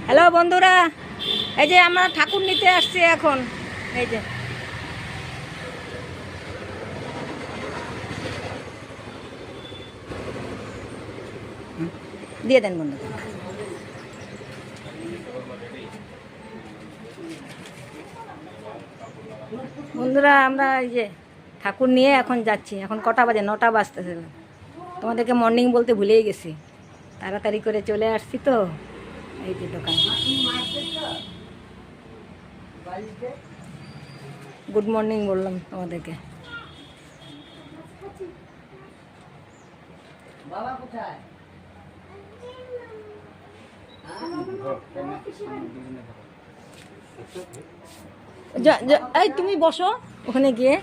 Hello বন্ধুরা, এই যে আমরা ঠাকুর নিতে আসছি এখন। এই যে দিয়ে দেন বন্ধু। বন্ধুরা আমরা এই যে ঠাকুর নিয়ে এখন যাচ্ছি। এখন কটা বাজে? 9টা বাজতেছে। তোমাদেরকে মর্নিং বলতে ভুলেই গেছি, তাড়াতাড়ি করে চলে আসছি তো। এই যে দোকান। গুড মর্নিং বললাম তোমাদেরকে। বাবা কোথায়? এই তুমি বসো ওখানে গিয়ে।